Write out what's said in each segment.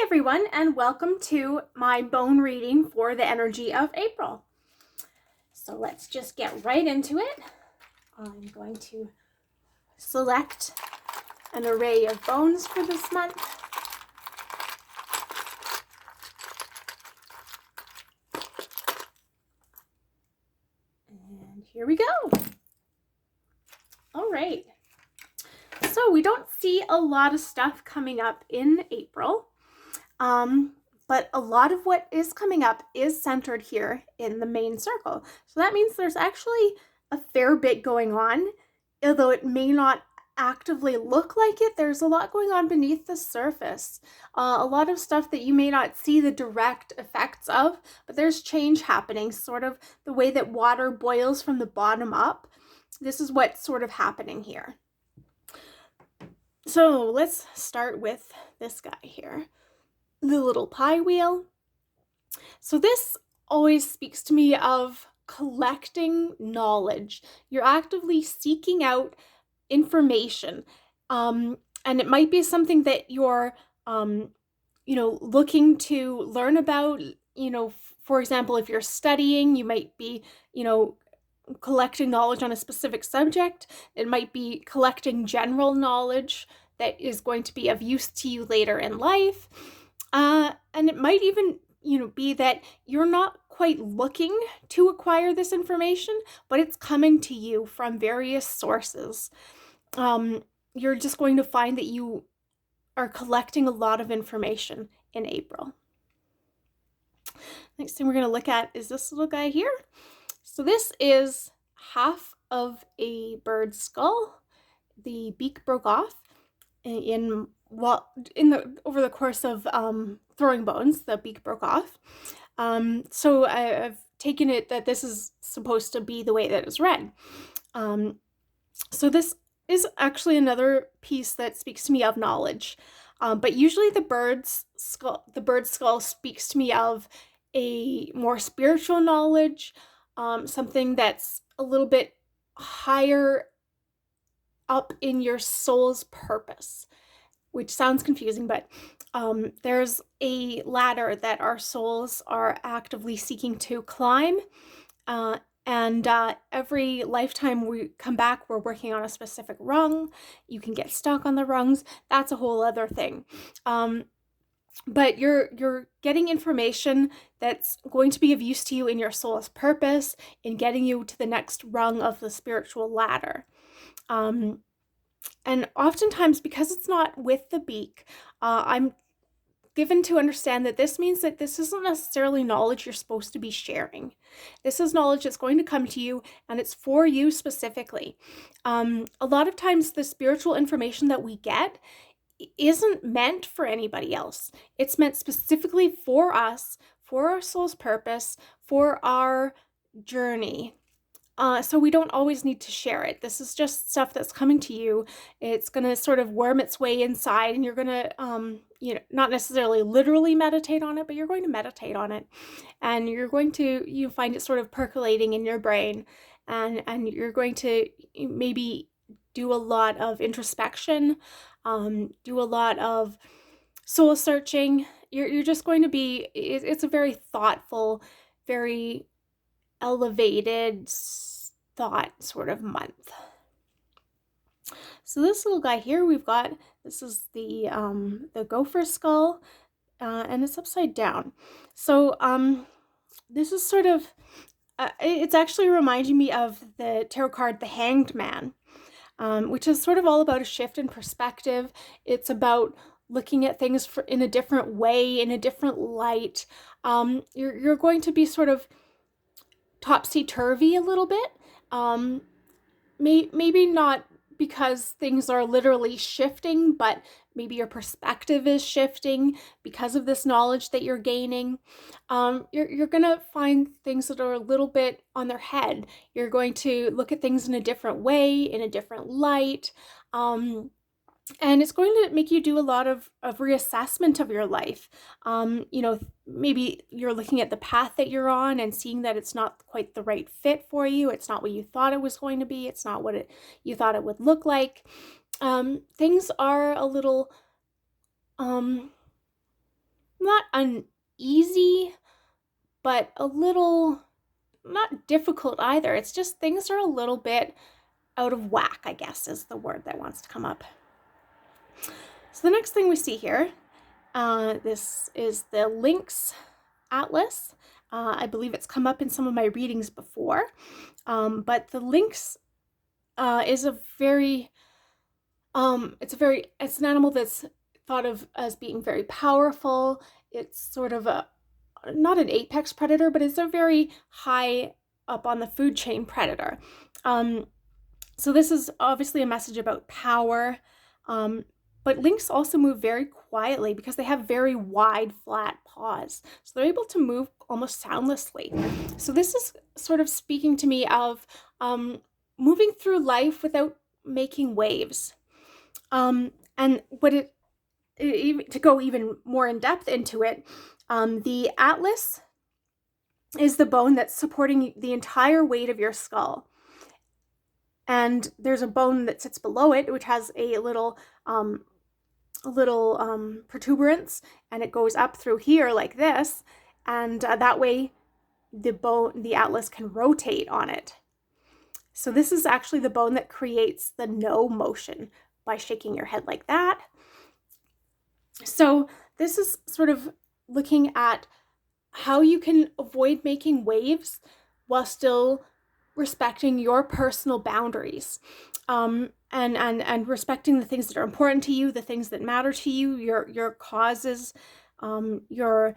everyone, and welcome to my bone reading for the energy of April. So let's just get right into it. I'm going to select an array of bones for this month. And here we go. All right. So we don't see a lot of stuff coming up in April. But a lot of what is coming up is centered here in the main circle. So that means there's actually a fair bit going on, although it may not actively look like it. There's a lot going on beneath the surface. A lot of stuff that you may not see the direct effects of, but there's change happening, sort of the way that water boils from the bottom up. This is what's sort of happening here. So let's start with this guy here. The little pie wheel. So this always speaks to me of collecting knowledge. You're actively seeking out information. And it might be something that you're, looking to learn about. For example, if you're studying, you might be, collecting knowledge on a specific subject. It might be collecting general knowledge that is going to be of use to you later in life. And it might even, be that you're not quite looking to acquire this information, but it's coming to you from various sources. You're just going to find that you are collecting a lot of information in April. Next thing we're going to look at is this little guy here. So this is half of a bird's skull. The beak broke off over the course of throwing bones. The beak broke off. So I've taken it that this is supposed to be the way that it's read. So this is actually another piece that speaks to me of knowledge. But usually the bird's skull speaks to me of a more spiritual knowledge, something that's a little bit higher up in your soul's purpose, which sounds confusing, but there's a ladder that our souls are actively seeking to climb. And every lifetime we come back, we're working on a specific rung. You can get stuck on the rungs. That's a whole other thing. But you're getting information that's going to be of use to you in your soul's purpose, in getting you to the next rung of the spiritual ladder. And oftentimes, because it's not with the beak, I'm given to understand that this means that this isn't necessarily knowledge you're supposed to be sharing. This is knowledge that's going to come to you, and it's for you specifically. A lot of times, the spiritual information that we get isn't meant for anybody else. It's meant specifically for us, for our soul's purpose, for our journey. So we don't always need to share it. This is just stuff that's coming to you. It's going to sort of worm its way inside, and you're going to, not necessarily literally meditate on it, but you're going to meditate on it. And you're going to, find it sort of percolating in your brain. And you're going to maybe do a lot of introspection, do a lot of soul searching. You're just going to be, it's a very thoughtful, very elevated thought sort of month. So this little guy here this is the gopher skull, and it's upside down. So this is sort of, it's actually reminding me of the tarot card, the Hanged Man, which is sort of all about a shift in perspective. It's about looking at things in a different way, in a different light. You're going to be sort of topsy-turvy a little bit. Maybe not because things are literally shifting, but maybe your perspective is shifting because of this knowledge that you're gaining. You're going to find things that are a little bit on their head. You're going to look at things in a different way, in a different light. And it's going to make you do a lot of reassessment of your life. Maybe you're looking at the path that you're on and seeing that it's not quite the right fit for you. It's not what you thought it was going to be. It's not what you thought it would look like. Things are a little not uneasy, but a little not difficult either. It's just things are a little bit out of whack, I guess, is the word that wants to come up. So the next thing we see here, this is the Lynx Atlas. I believe it's come up in some of my readings before, but the lynx is a very, it's an animal that's thought of as being very powerful. It's sort of not an apex predator, but it's a very high up on the food chain predator. So this is obviously a message about power, but lynx also move very quietly because they have very wide, flat paws. So they're able to move almost soundlessly. So this is sort of speaking to me of moving through life without making waves. And what to go even more in depth into it, the atlas is the bone that's supporting the entire weight of your skull. And there's a bone that sits below it, which has a little protuberance, and it goes up through here like this, and that way the atlas can rotate on it. So this is actually the bone that creates the no motion by shaking your head like that. So this is sort of looking at how you can avoid making waves while still respecting your personal boundaries, and respecting the things that are important to you, the things that matter to you, your causes, your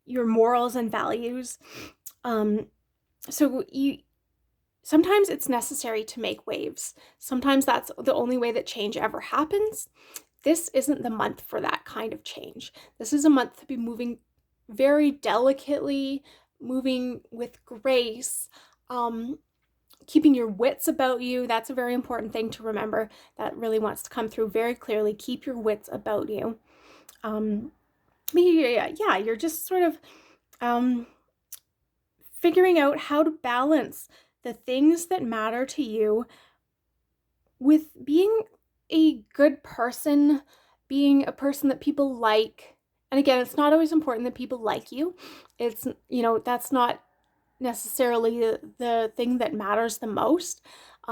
morals and values. So sometimes it's necessary to make waves. Sometimes that's the only way that change ever happens. This isn't the month for that kind of change. This is a month to be moving very delicately, moving with grace, keeping your wits about you. That's a very important thing to remember. That really wants to come through very clearly. Keep your wits about you. You're just sort of figuring out how to balance the things that matter to you with being a good person, being a person that people like. And again, it's not always important that people like you. It's, that's not necessarily the thing that matters the most.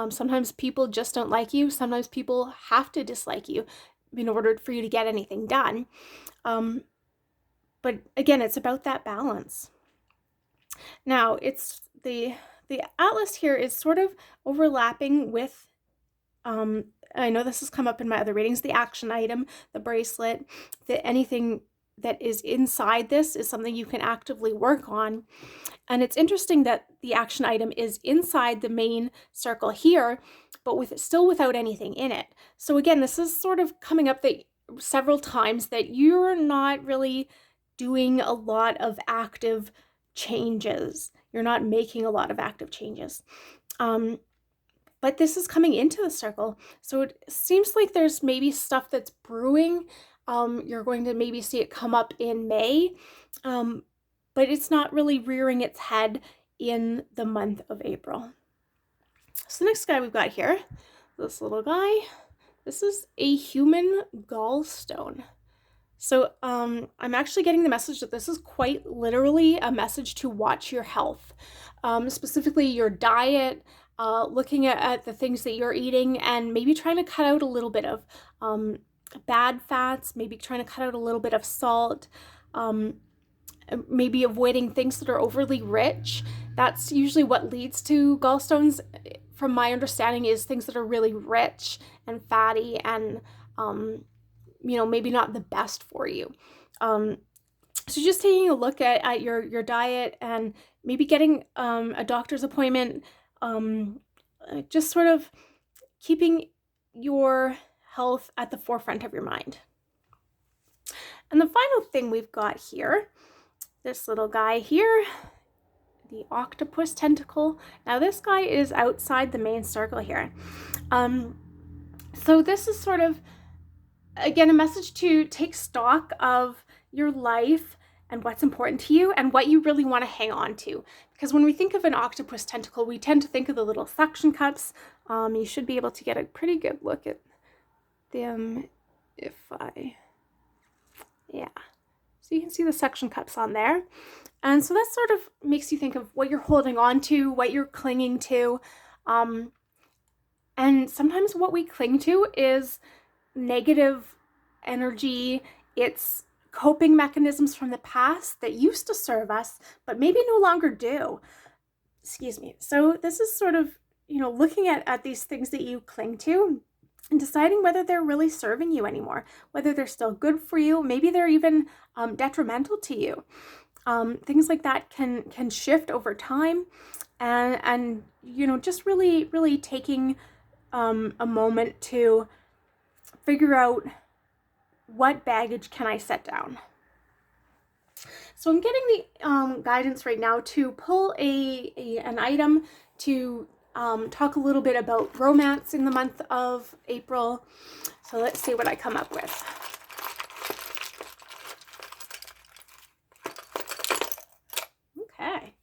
Sometimes people just don't like you. Sometimes people have to dislike you in order for you to get anything done. But again, it's about that balance. Now, it's the atlas here is sort of overlapping with, I know this has come up in my other readings, the action item, the bracelet, anything that is inside this is something you can actively work on. And it's interesting that the action item is inside the main circle here, but still without anything in it. So again, this is sort of coming up several times that you're not really doing a lot of active changes. You're not making a lot of active changes. But this is coming into the circle. So it seems like there's maybe stuff that's brewing. You're going to maybe see it come up in May, but it's not really rearing its head in the month of April. So the next guy we've got here, this little guy, this is a human gallstone. So I'm actually getting the message that this is quite literally a message to watch your health, specifically your diet, looking at the things that you're eating, and maybe trying to cut out a little bit of bad fats, maybe trying to cut out a little bit of salt, maybe avoiding things that are overly rich. That's usually what leads to gallstones, from my understanding, is things that are really rich and fatty and maybe not the best for you. So just taking a look at your diet and maybe getting a doctor's appointment, just sort of keeping your health at the forefront of your mind. And the final thing we've got here, this little guy here, the octopus tentacle. Now this guy is outside the main circle here. So this is sort of, again, a message to take stock of your life and what's important to you and what you really want to hang on to. Because when we think of an octopus tentacle, we tend to think of the little suction cups. You should be able to get a pretty good look at them if I Yeah. So you can see the suction cups on there. And so that sort of makes you think of what you're holding on to, what you're clinging to. And sometimes what we cling to is negative energy. It's coping mechanisms from the past that used to serve us, but maybe no longer do. Excuse me. So this is sort of, looking at these things that you cling to and deciding whether they're really serving you anymore, whether they're still good for you. Maybe they're even detrimental to you. Things like that can shift over time, and just really taking a moment to figure out what baggage can I set down. So I'm getting the guidance right now to pull an item to talk a little bit about romance in the month of April. So let's see what I come up with. Okay.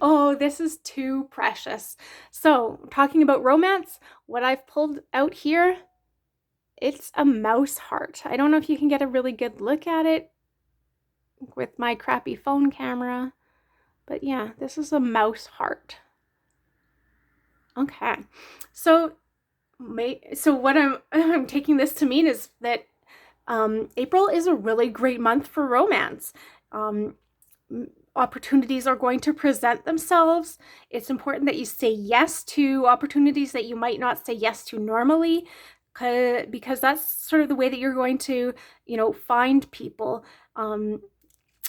Oh, this is too precious. So talking about romance, what I've pulled out here, it's a mouse heart. I don't know if you can get a really good look at it with my crappy phone camera, but yeah, this is a mouse heart. Okay, so what I'm taking this to mean is that April is a really great month for romance. Opportunities are going to present themselves. It's important that you say yes to opportunities that you might not say yes to normally, because that's sort of the way that you're going to, find people.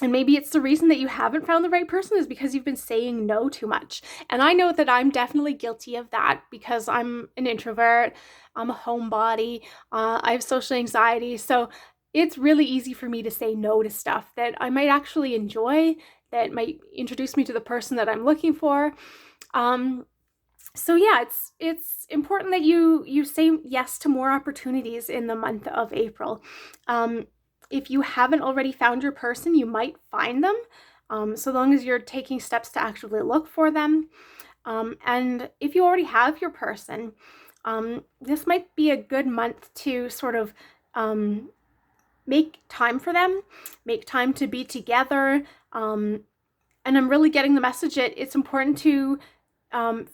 And maybe it's the reason that you haven't found the right person is because you've been saying no too much. And I know that I'm definitely guilty of that because I'm an introvert, I'm a homebody, I have social anxiety. So it's really easy for me to say no to stuff that I might actually enjoy, that might introduce me to the person that I'm looking for. So yeah, it's important that you say yes to more opportunities in the month of April. If you haven't already found your person, you might find them, so long as you're taking steps to actually look for them. And if you already have your person, this might be a good month to sort of make time for them, make time to be together. And I'm really getting the message that it's important to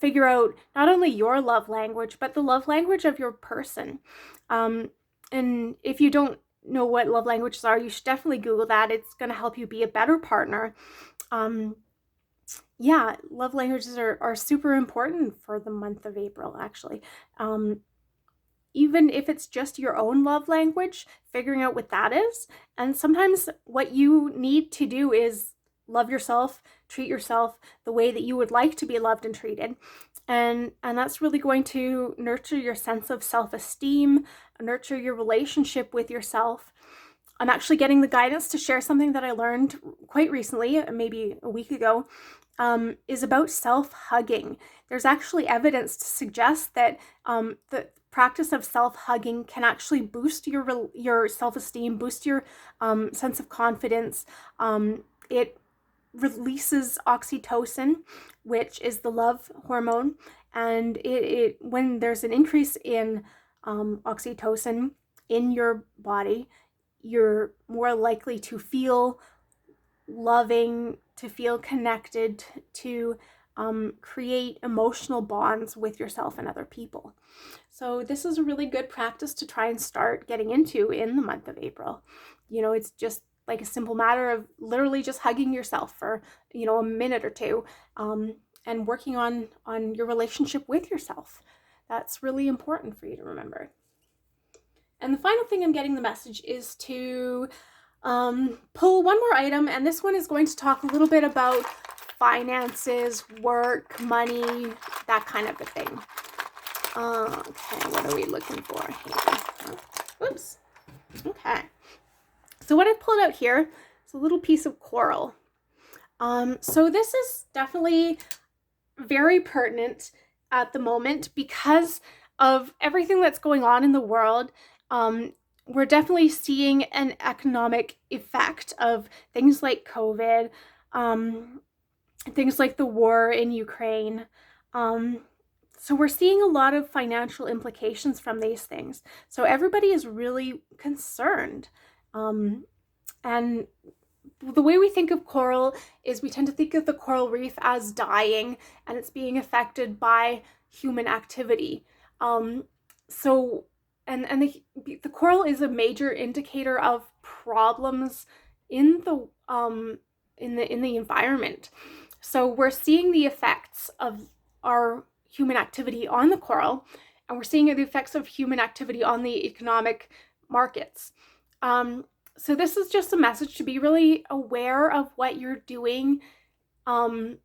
figure out not only your love language, but the love language of your person. And if you don't know what love languages are, you should definitely Google that. It's going to help you be a better partner. Yeah, love languages are super important for the month of April, actually. Even if it's just your own love language, figuring out what that is. And sometimes what you need to do is love yourself, treat yourself the way that you would like to be loved and treated. And that's really going to nurture your sense of self-esteem, nurture your relationship with yourself. I'm actually getting the guidance to share something that I learned quite recently, maybe a week ago, is about self-hugging. There's actually evidence to suggest that the practice of self-hugging can actually boost your self-esteem, boost your sense of confidence. It releases oxytocin, which is the love hormone, and it when there's an increase in oxytocin in your body, you're more likely to feel loving, to feel connected, to create emotional bonds with yourself and other people. So this is a really good practice to try and start getting into in the month of April. It's just like a simple matter of literally just hugging yourself for, a minute or two, and working on your relationship with yourself. That's really important for you to remember. And the final thing I'm getting the message is to pull one more item, and this one is going to talk a little bit about finances, work, money, that kind of a thing. Okay, what are we looking for here? Whoops. Okay. So what I've pulled out here is a little piece of coral. So this is definitely very pertinent at the moment because of everything that's going on in the world. We're definitely seeing an economic effect of things like COVID, things like the war in Ukraine. So we're seeing a lot of financial implications from these things. So everybody is really concerned. And the way we think of coral is we tend to think of the coral reef as dying and it's being affected by human activity. So, and the coral is a major indicator of problems in the environment. So we're seeing the effects of our human activity on the coral, and we're seeing the effects of human activity on the economic markets. So this is just a message to be really aware of what you're doing, and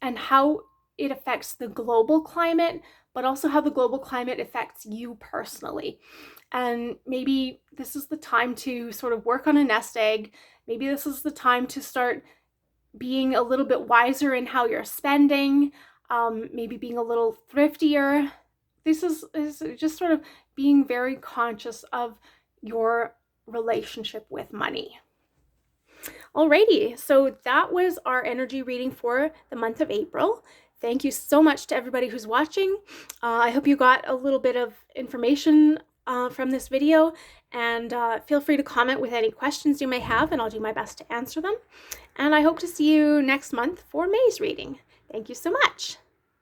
how it affects the global climate, but also how the global climate affects you personally. And maybe this is the time to sort of work on a nest egg. Maybe this is the time to start being a little bit wiser in how you're spending, maybe being a little thriftier. This is just sort of being very conscious of your relationship with money. Alrighty, so that was our energy reading for the month of April. Thank you so much to everybody who's watching. I hope you got a little bit of information from this video, and feel free to comment with any questions you may have, and I'll do my best to answer them. And I hope to see you next month for May's reading. Thank you so much.